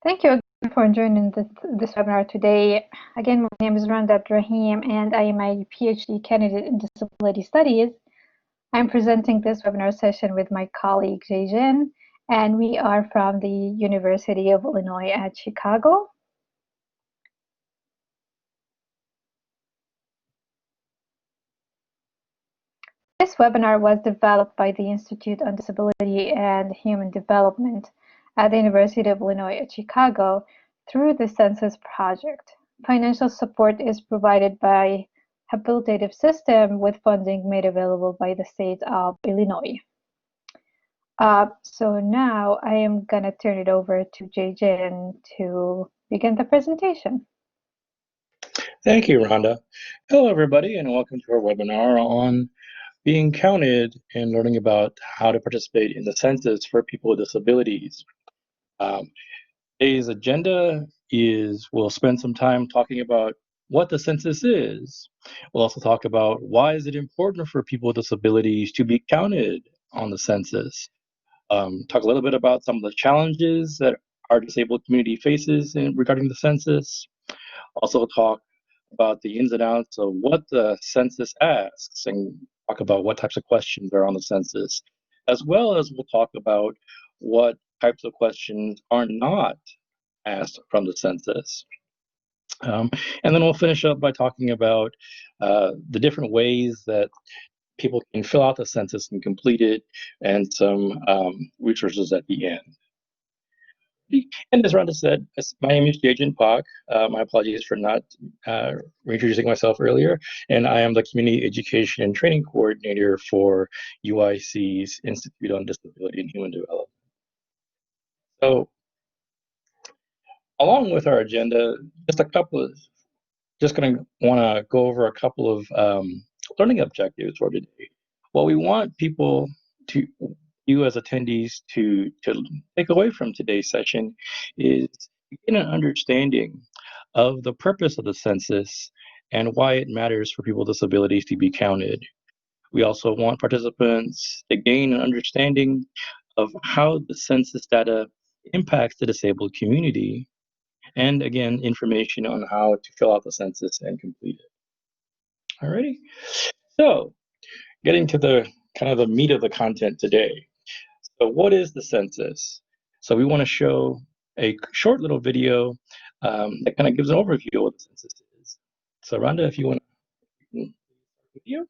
Thank you again for joining this webinar today. Again, my name is Randa Abdelrahim, and I am a PhD candidate in disability studies. I'm presenting this webinar session with my colleague, Jay-Jin, and we are from the University of Illinois at Chicago. This webinar was developed by the Institute on Disability and Human Development at the University of Illinois at Chicago through the Census Project. Financial support is provided by Habilitative System with funding made available by the state of Illinois. So now I am going to turn it over to Jay-Jin to begin the presentation. Thank you, Rhonda. Hello, everybody, and welcome to our webinar on being counted and learning about how to participate in the census for people with disabilities. Today's agenda is we'll spend some time talking about what the census is. We'll also talk about why is it important for people with disabilities to be counted on the census. Talk a little bit about some of the challenges that our disabled community faces regarding the census. Also talk about the ins and outs of what the census asks and talk about what types of questions are on the census, as well as we'll talk about what types of questions are not asked from the census. And then we'll finish up by talking about the different ways that people can fill out the census and complete it, and some resources at the end. And as Rhonda said, my name is Jay-Jin Pak. My apologies for not reintroducing myself earlier. And I am the Community Education and Training Coordinator for UIC's Institute on Disability and Human Development. So, along with our agenda, just going to want to go over a couple of learning objectives for today. What we want people to, you as attendees, to take away from today's session is get an understanding of the purpose of the census and why it matters for people with disabilities to be counted. We also want participants to gain an understanding of how the census data impacts the disabled community, and again, information on how to fill out the census and complete it. Alrighty, so getting to the kind of the meat of the content today. So what is the census? So we want to show a short little video that kind of gives an overview of what the census is. So Rhonda, if you want to video.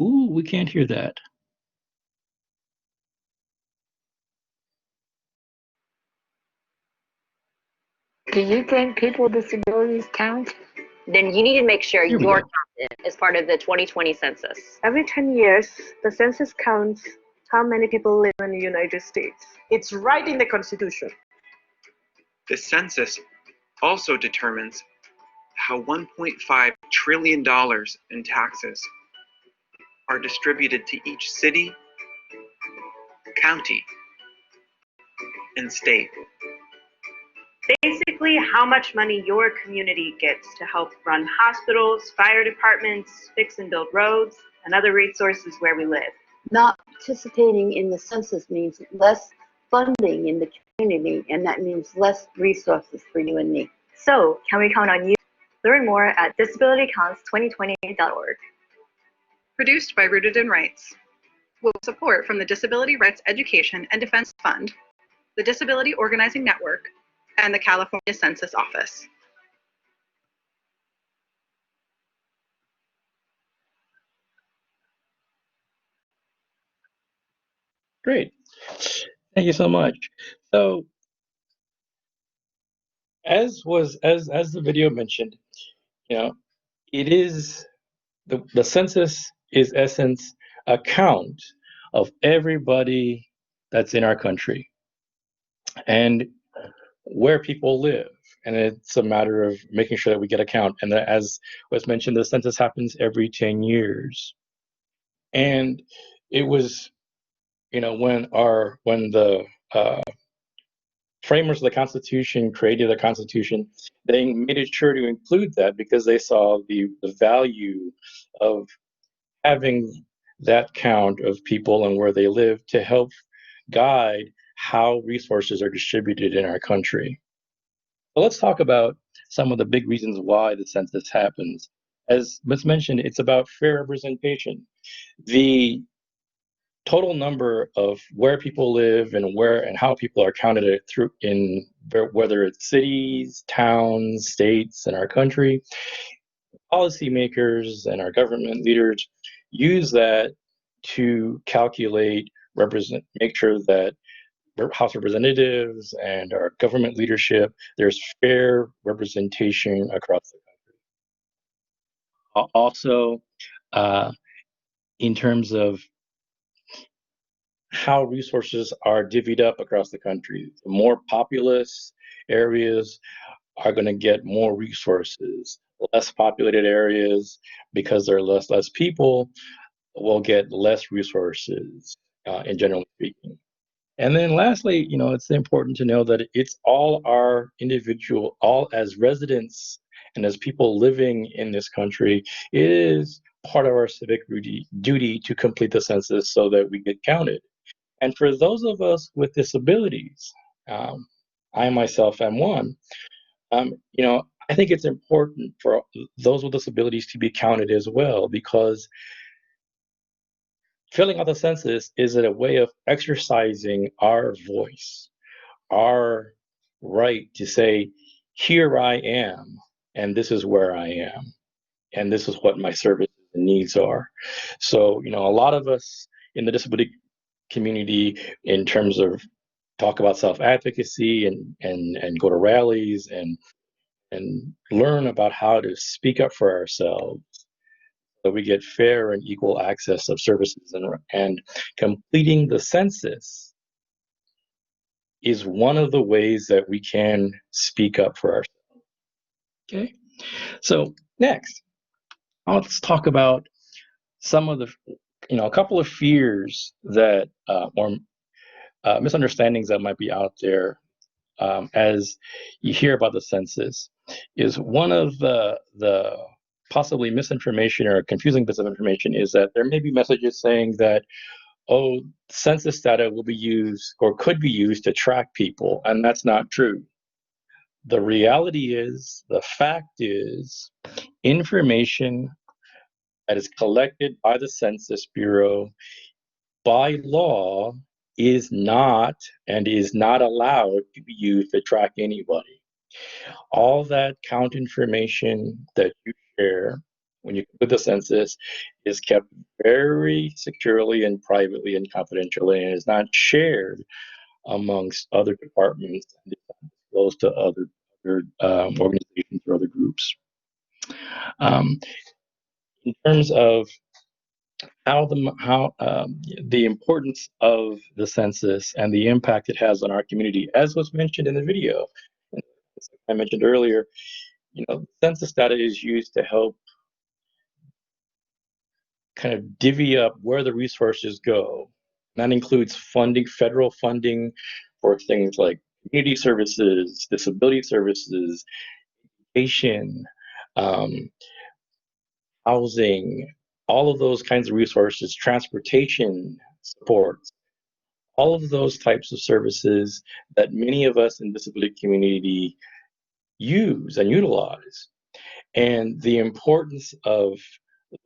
Ooh, we can't hear that. Do you think people with disabilities count? Then you need to make sure you're counted as part of the 2020 census. Every 10 years, the census counts how many people live in the United States. It's right in the Constitution. The census also determines how $1.5 trillion in taxes are distributed to each city, county, and state. Basically, how much money your community gets to help run hospitals, fire departments, fix and build roads, and other resources where we live. Not participating in the census means less funding in the community, and that means less resources for you and me. So, can we count on you? Learn more at disabilitycounts2020.org. Produced by Rooted in Rights, with support from the Disability Rights Education and Defense Fund, the Disability Organizing Network, and the California Census Office. Great, thank you so much. So, as the video mentioned, it is the census is essence a count of everybody that's in our country and where people live, and it's a matter of making sure that we get a count. And that, as was mentioned, the census happens every 10 years. And it was, when the framers of the Constitution created the Constitution, they made it sure to include that because they saw the value of having that count of people and where they live to help guide how resources are distributed in our country. So let's talk about some of the big reasons why the census happens. As was mentioned, it's about fair representation. The total number of where people live and where and how people are counted through in whether it's cities, towns, states in our country, policymakers and our government leaders use that to calculate, make sure that House Representatives and our government leadership, there's fair representation across the country. Also, in terms of how resources are divvied up across the country, the more populous areas are going to get more resources. Less populated areas, because there are less people, will get less resources, in general speaking. And then lastly, it's important to know that it's all our individual, all as residents and as people living in this country, it is part of our civic duty to complete the census so that we get counted. And for those of us with disabilities, I myself am one, I think it's important for those with disabilities to be counted as well, because filling out the census is a way of exercising our voice, our right to say, here I am, and this is where I am, and this is what my services and needs are. So, a lot of us in the disability community, in terms of talk about self-advocacy and go to rallies and learn about how to speak up for ourselves so we get fair and equal access of services, and completing the census is one of the ways that we can speak up for ourselves. Okay, so next, let's talk about some of the, a couple of fears that or misunderstandings that might be out there as you hear about the census. Is one of the possibly misinformation or confusing bits of information is that there may be messages saying that, oh, census data will be used or could be used to track people, and that's not true. The reality is, the fact is, information that is collected by the Census Bureau by law is not and is not allowed to be used to track anybody. All that count information that you share when you complete the census is kept very securely and privately and confidentially, and is not shared amongst other departments and disclosed to other organizations or other groups. In terms of how the importance of the census and the impact it has on our community, as was mentioned in the video, as I mentioned earlier, census data is used to help kind of divvy up where the resources go. That includes funding, federal funding for things like community services, disability services, education, housing, all of those kinds of resources, transportation supports, all of those types of services that many of us in the disability community use and utilize. And the importance of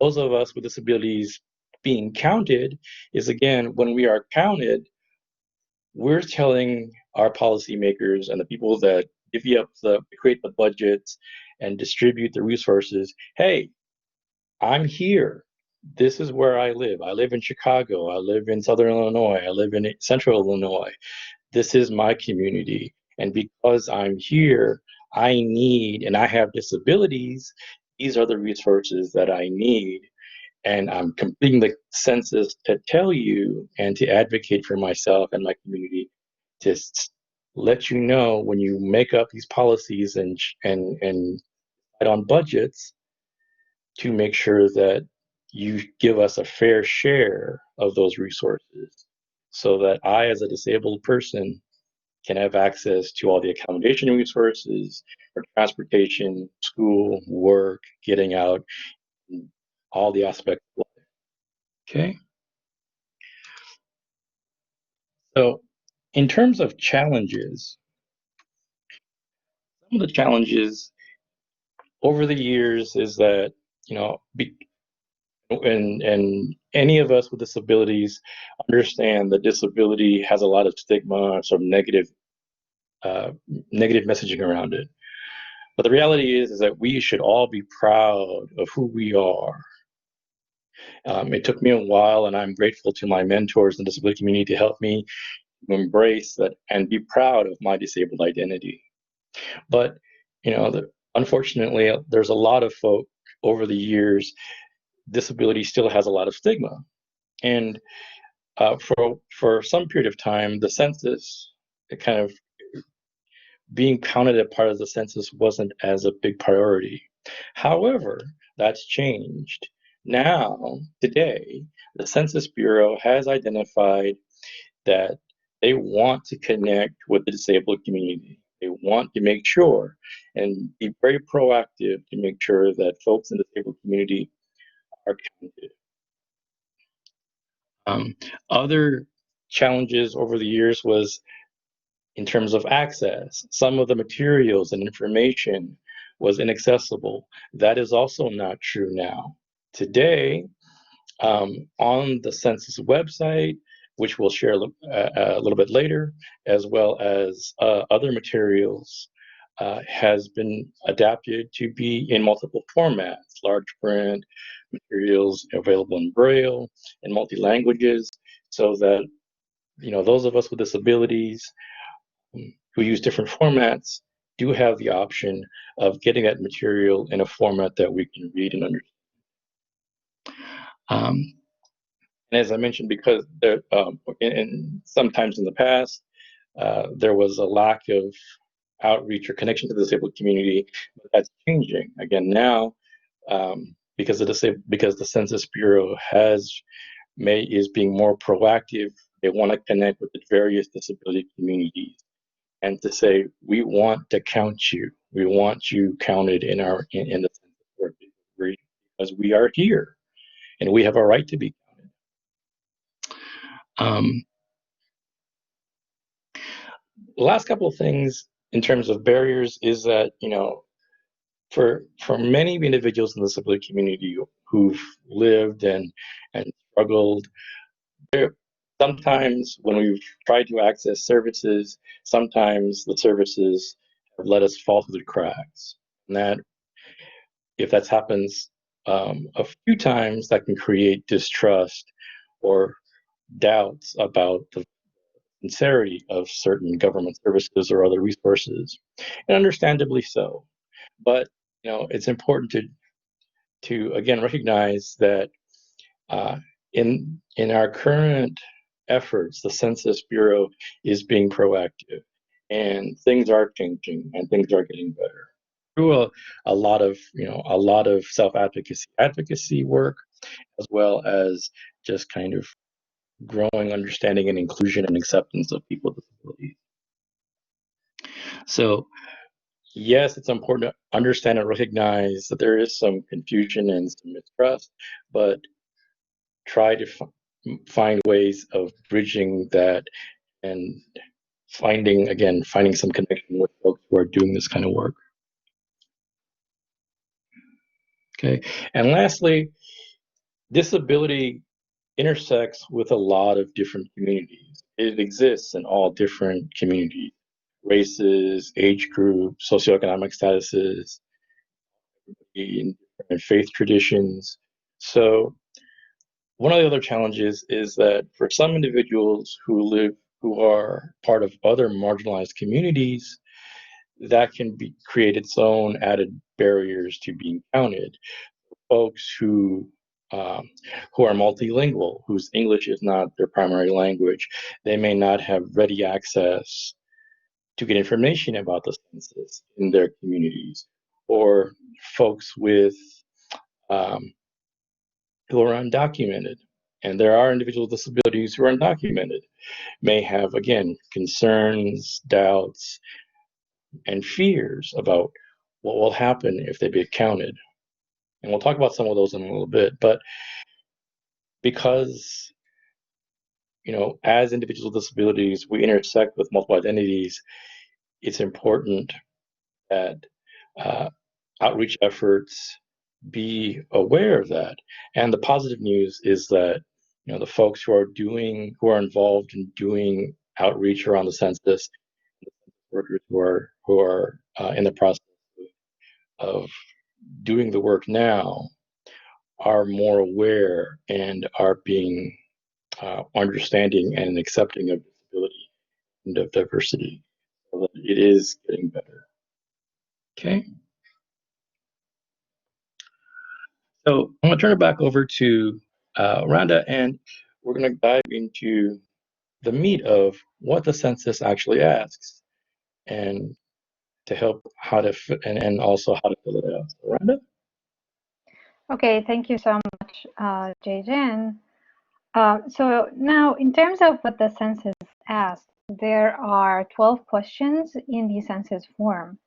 those of us with disabilities being counted is, again, when we are counted, we're telling our policymakers and the people that divvy up create the budgets and distribute the resources, hey, I'm here. This is where I live. I live in Chicago. I live in Southern Illinois. I live in Central Illinois. This is my community. And because I'm here, I need, and I have disabilities, these are the resources that I need. And I'm completing the census to tell you and to advocate for myself and my community, to let you know when you make up these policies and on budgets, to make sure that you give us a fair share of those resources, so that I, as a disabled person, can have access to all the accommodation resources for transportation, school, work, getting out, all the aspects of life. Okay. So in terms of challenges, some of the challenges over the years is that, you know, and any of us with disabilities understand that disability has a lot of stigma, sort of negative messaging around it. But the reality is that we should all be proud of who we are. It took me a while, and I'm grateful to my mentors in the disability community to help me embrace that and be proud of my disabled identity. But, you know, unfortunately, there's a lot of folk over the years, disability still has a lot of stigma. And for some period of time, the census, it kind of being counted as part of the census wasn't as a big priority. However, that's changed. Now, today, the Census Bureau has identified that they want to connect with the disabled community. They want to make sure and be very proactive to make sure that folks in the disabled community are counted. Other challenges over the years was in terms of access. Some of the materials and information was inaccessible. That is also not true now. Today, on the census website, which we'll share a little bit later, as well as other materials, has been adapted to be in multiple formats, large print, materials available in Braille and multi-languages, so that, you know, those of us with disabilities who use different formats do have the option of getting that material in a format that we can read and understand. And as I mentioned, because there, sometimes in the past, there was a lack of outreach or connection to the disabled community, but that's changing. Again, now, because the Census Bureau is being more proactive, they want to connect with the various disability communities and to say, we want to count you. We want you counted in the census work because we are here and we have a right to be counted. The last couple of things in terms of barriers is that, you know, for many individuals in the disability community who've lived and struggled, sometimes when we've tried to access services, sometimes the services have let us fall through the cracks. And that, if that happens a few times, that can create distrust or doubts about the sincerity of certain government services or other resources, and understandably so. But, you know, it's important to again recognize that in our current efforts, the Census Bureau is being proactive, and things are changing, and things are getting better through a lot of self-advocacy work, as well as just kind of growing understanding and inclusion and acceptance of people with disabilities. So yes, it's important to understand and recognize that there is some confusion and some mistrust, but try to find ways of bridging that and finding some connection with folks who are doing this kind of work. Okay, and lastly, disability intersects with a lot of different communities. It exists in all different communities, races, age groups, socioeconomic statuses, in different faith traditions. So one of the other challenges is that for some individuals who are part of other marginalized communities, that can create its own added barriers to being counted. Folks who are multilingual, whose English is not their primary language, they may not have ready access to get information about the census in their communities, or folks with who are undocumented. And there are individuals with disabilities who are undocumented, may have, again, concerns, doubts, and fears about what will happen if they get counted. And we'll talk about some of those in a little bit. But because, as individuals with disabilities, we intersect with multiple identities, it's important that outreach efforts be aware of that. And the positive news is that the folks who are involved in doing outreach around the census, workers who are in the process of doing the work now, are more aware and are being understanding and accepting of disability and of diversity, so that it is getting better. Okay. So I'm going to turn it back over to Randa, and we're going to dive into the meat of what the census actually asks, and to help how to and also how to fill it out. So, Randa? Okay, thank you so much, Jae-Jin. So now, in terms of what the census asks, there are 12 questions in the census form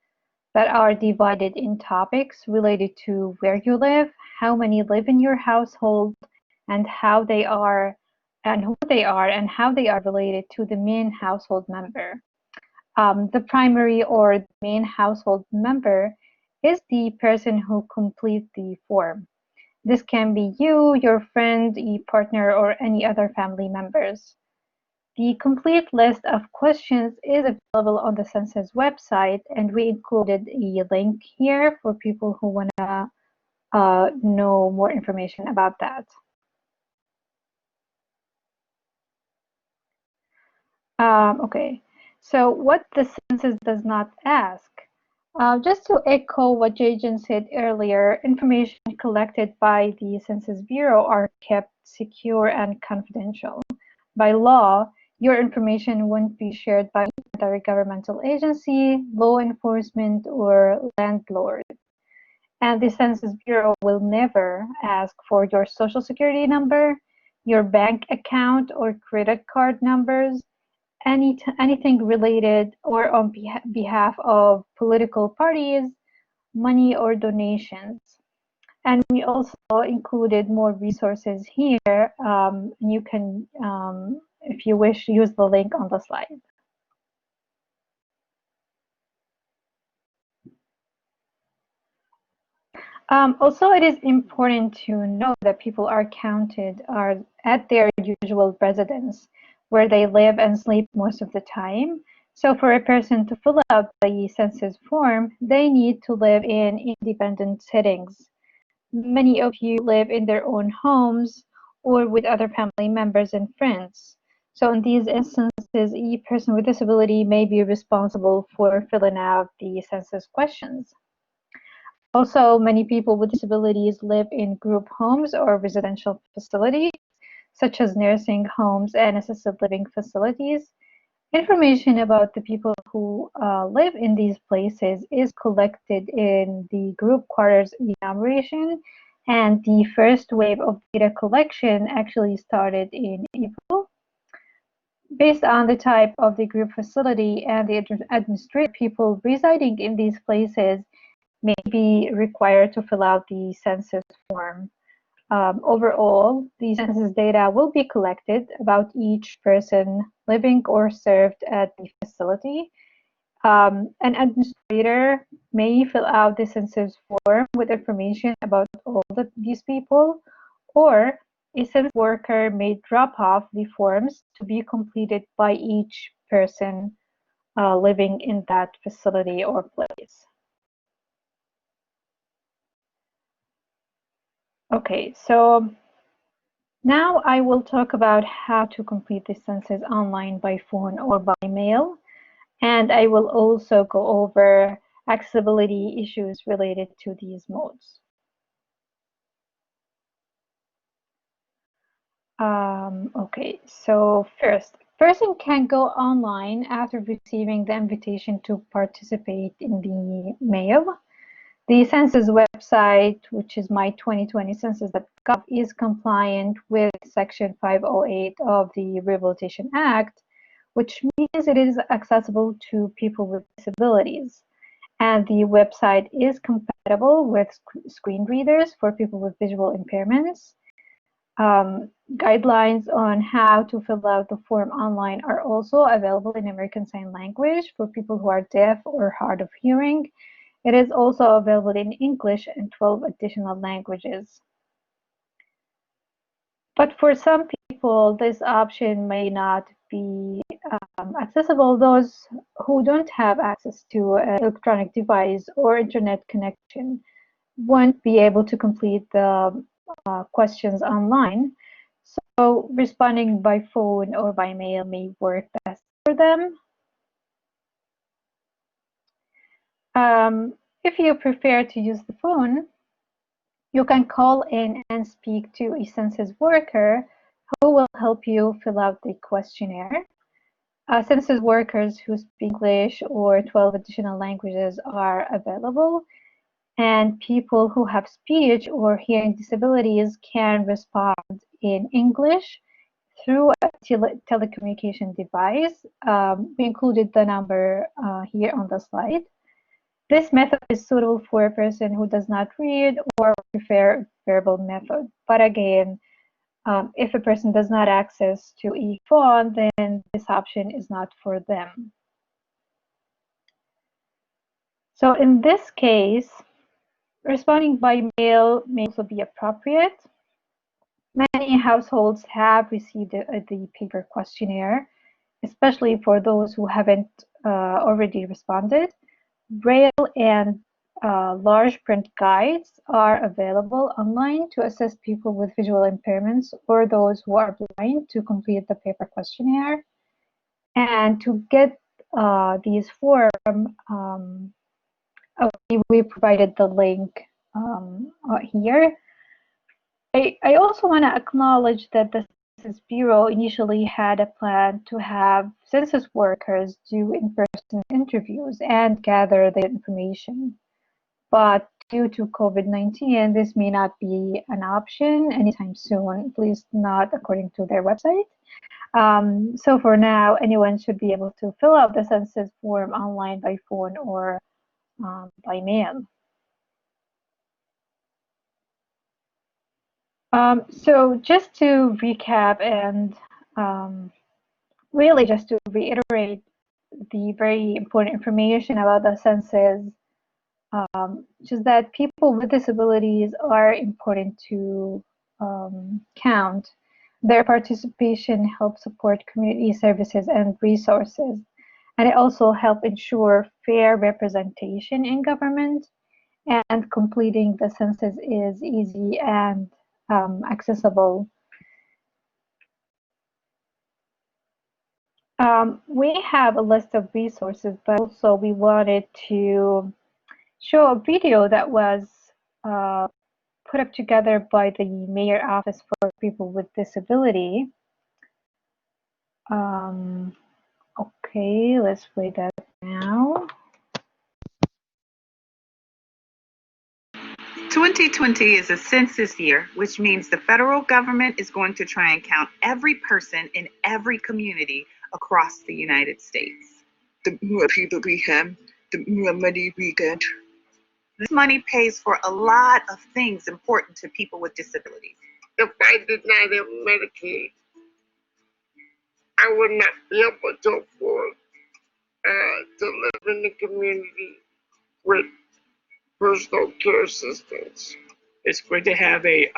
that are divided in topics related to where you live, how many live in your household, and how they are, and who they are, and how they are related to the main household member. The primary or the main household member is the person who completes the form. This can be you, your friend, a partner, or any other family members. The complete list of questions is available on the census website, and we included a link here for people who want to know more information about that. Okay, so what the census does not ask. Just to echo what Jae-Jin said earlier, information collected by the Census Bureau are kept secure and confidential. By law, your information won't be shared by other governmental agency, law enforcement, or landlord. And the Census Bureau will never ask for your social security number, your bank account or credit card numbers, anything related or on behalf of political parties, money, or donations. And we also included more resources here. You can, if you wish, use the link on the slide. Also, it is important to know that people are counted at their usual residence, where they live and sleep most of the time. So for a person to fill out the census form, they need to live in independent settings. Many of you live in their own homes or with other family members and friends. So in these instances, a person with disability may be responsible for filling out the census questions. Also, many people with disabilities live in group homes or residential facilities, such as nursing homes and assisted living facilities. Information about the people who live in these places is collected in the group quarters enumeration, and the first wave of data collection actually started in April. Based on the type of the group facility and the administrative people residing in these places may be required to fill out the census form. Overall, the census data will be collected about each person living or served at the facility. An administrator may fill out the census form with information about all these people, or a census worker may drop off the forms to be completed by each person living in that facility or place. Okay, so now I will talk about how to complete the census online by phone or by mail, and I will also go over accessibility issues related to these modes. Okay, so first, person can go online after receiving the invitation to participate in the mail. The census website, which is my2020census.gov, is compliant with Section 508 of the Rehabilitation Act, which means it is accessible to people with disabilities. And the website is compatible with screen readers for people with visual impairments. Guidelines on how to fill out the form online are also available in American Sign Language for people who are deaf or hard of hearing. It is also available in English and 12 additional languages. But for some people, this option may not be accessible. Those who don't have access to an electronic device or internet connection won't be able to complete the questions online. So responding by phone or by mail may work best for them. If you prefer to use the phone, you can call in and speak to a census worker who will help you fill out the questionnaire. Census workers who speak English or 12 additional languages are available, and people who have speech or hearing disabilities can respond in English through a telecommunication device. We included the number here on the slide. This method is suitable for a person who does not read or prefer verbal method. But again, if a person does not access to a phone, then this option is not for them. So in this case, responding by mail may also be appropriate. Many households have received the paper questionnaire, especially for those who haven't already responded. Braille and large print guides are available online to assist people with visual impairments or those who are blind to complete the paper questionnaire. And to get these forms, we provided the link here. I also want to acknowledge that the Census Bureau initially had a plan to have census workers do in-person interviews and gather the information. But due to COVID-19, this may not be an option anytime soon, at least not according to their website. So for now, anyone should be able to fill out the census form online by phone or by mail. So just to recap and really just to reiterate the very important information about the census, just that people with disabilities are important to count. Their participation helps support community services and resources, and it also helps ensure fair representation in government, and completing the census is easy and accessible. We have a list of resources, but also we wanted to show a video that was put up together by the Mayor Office for People with Disability. Okay, let's play that now. 2020 is a census year, which means the federal government is going to try and count every person in every community across the United States. The more people we have, the more money we get. This money pays for a lot of things important to people with disabilities. If I did not have Medicaid, I would not be able to afford to live in the community with personal care assistance. It's great to have a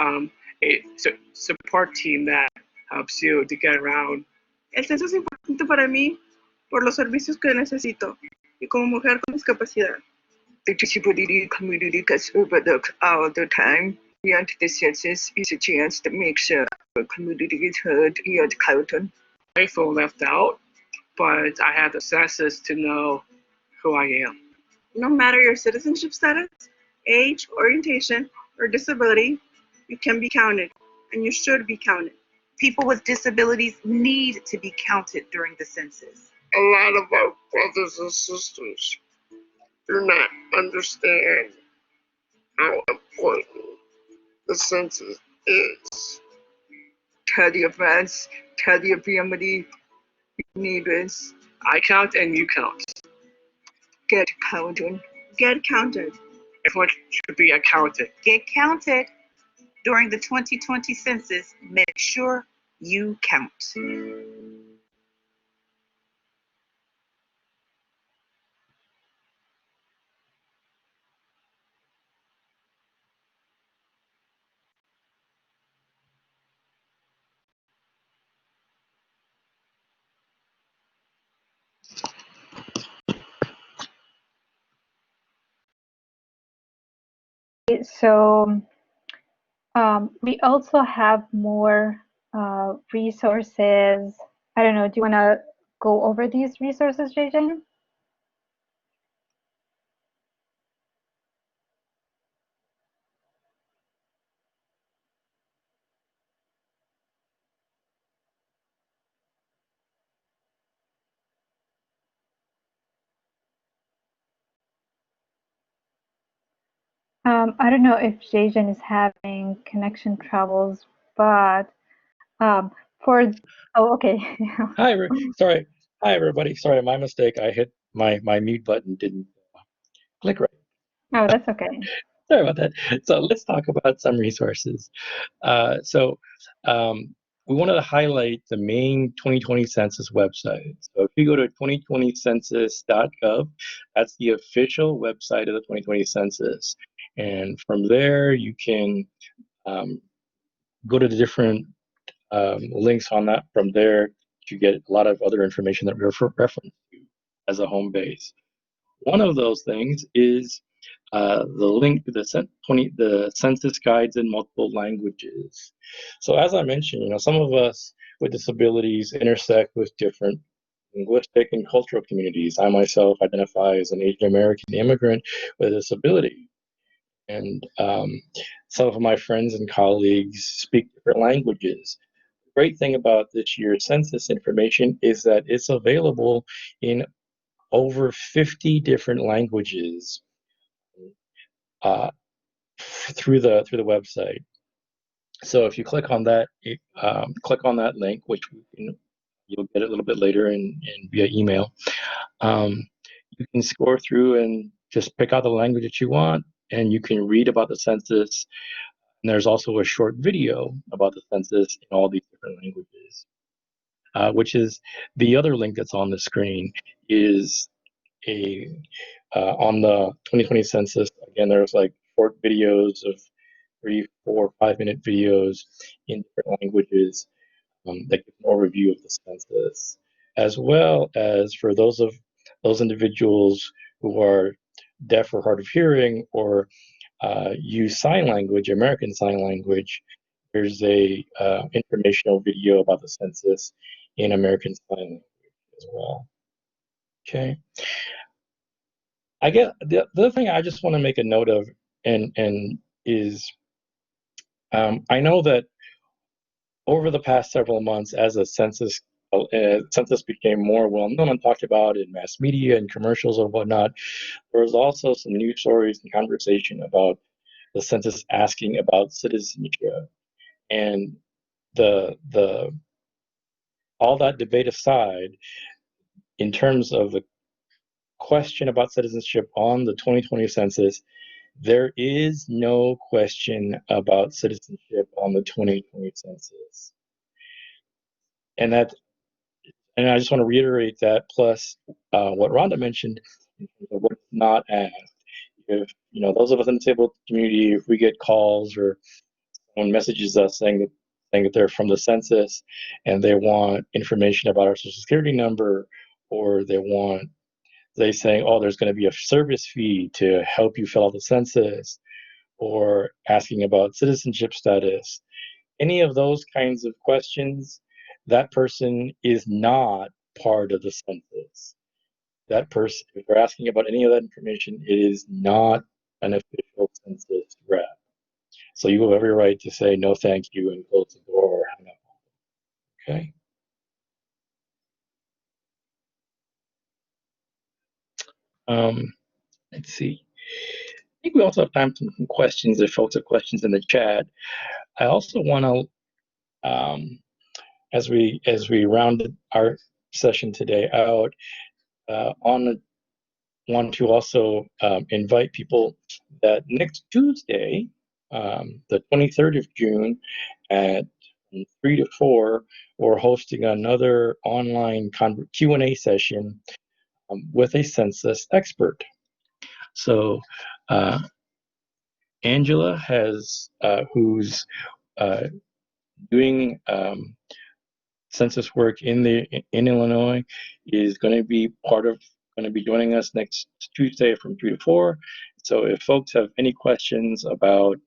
support team that helps you to get around. El censo es importante para mí por los servicios que necesito y como mujer con discapacidad. The disability community gets overlooked all the time. Beyond the census is a chance to make sure our community is heard and counted. I feel left out, but I have the census to know who I am. No matter your citizenship status, age, orientation, or disability, you can be counted, and you should be counted. People with disabilities need to be counted during the census. A lot of our brothers and sisters do not understand how important the census is. Tell your friends, tell your family, neighbors. I count and you count. Get counted. Get counted. Everyone should be accounted. Get counted. during the 2020 census. Make sure you count. So we also have more resources. I don't know, do you want to go over these resources, JJ? I don't know if Jajan is having connection troubles, but for, oh, okay. Hi, sorry. Hi, everybody. Sorry, my mistake. I hit my mute button, didn't click right. Oh, that's okay. Sorry about that. So let's talk about some resources. So we wanted to highlight the main 2020 census website. So if you go to 2020census.gov, that's the official website of the 2020 census. And from there, you can go to the different links on that. From there, you get a lot of other information that we reference to as a home base. One of those things is the link to the census guides in multiple languages. So as I mentioned, some of us with disabilities intersect with different linguistic and cultural communities. I myself identify as an Asian American immigrant with a disability. And some of my friends and colleagues speak different languages. The great thing about this year's census information is that it's available in over 50 different languages through the website. So if you click on that, link, which you'll get a little bit later in via email. You can score through and just pick out the language that you want, and you can read about the census. And there's also a short video about the census in all these different languages, which is the other link that's on the screen is on the 2020 census. Again, there's like short videos of 3, 4, 5-minute videos in different languages that give an overview of the census, as well as for those individuals who are deaf or hard of hearing or use sign language, American Sign Language. There's a informational video about the census in American Sign Language as well. Okay. I get the other thing I just want to make a note of, and is I know that over the past several months, as a census became more well known and talked about in mass media and commercials or whatnot, there was also some news stories and conversation about the census asking about citizenship. And the all that debate aside, in terms of the question about citizenship on the 2020 census, there is no question about citizenship on the 2020 census. And I just want to reiterate that, plus what Rhonda mentioned, what's not asked. If those of us in the disabled community, if we get calls or someone messages us saying that they're from the census and they want information about our social security number, or they saying, oh, there's going to be a service fee to help you fill out the census, or asking about citizenship status, any of those kinds of questions, that person is not part of the census. That person, if they're asking about any of that information, it is not an official census rep. So you have every right to say no thank you and close the door or hang up. Okay. Let's see. I think we also have time for some questions if folks have questions in the chat. I also want to, as we round our session today out, want to also invite people that next Tuesday, the 23rd of June at 3 to 4, we're hosting another online Q&A session with a census expert. So Angela who's doing census work in Illinois, is going to be joining us next Tuesday from 3 to 4. So if folks have any questions about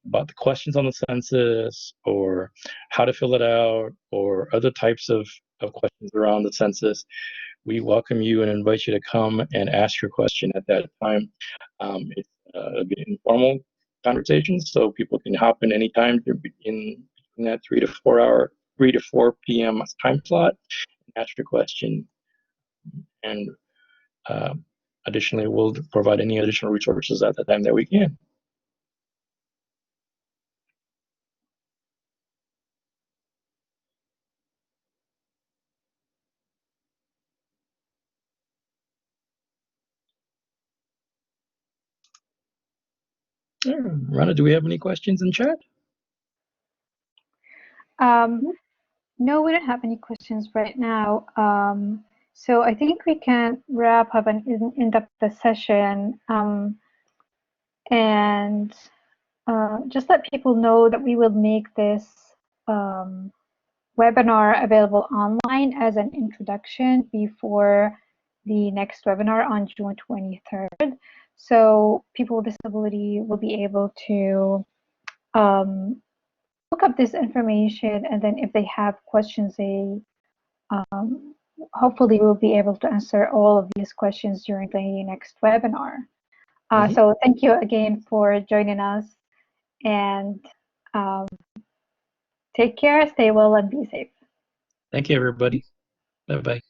the questions on the census, or how to fill it out, or other types of questions around the census, we welcome you and invite you to come and ask your question at that time. It's an informal conversation, so people can hop in anytime in that 3 to 4 p.m. time slot and ask your question. And additionally, we'll provide any additional resources at the time that we can. Rana, do we have any questions in chat? No, we don't have any questions right now. So I think we can wrap up and end up the session. And just let people know that we will make this webinar available online as an introduction before the next webinar on June 23rd. So people with disability will be able to look up this information, and then if they have questions, they hopefully we'll be able to answer all of these questions during the next webinar. So thank you again for joining us, and take care, stay well, and be safe. Thank you, everybody. Bye-bye.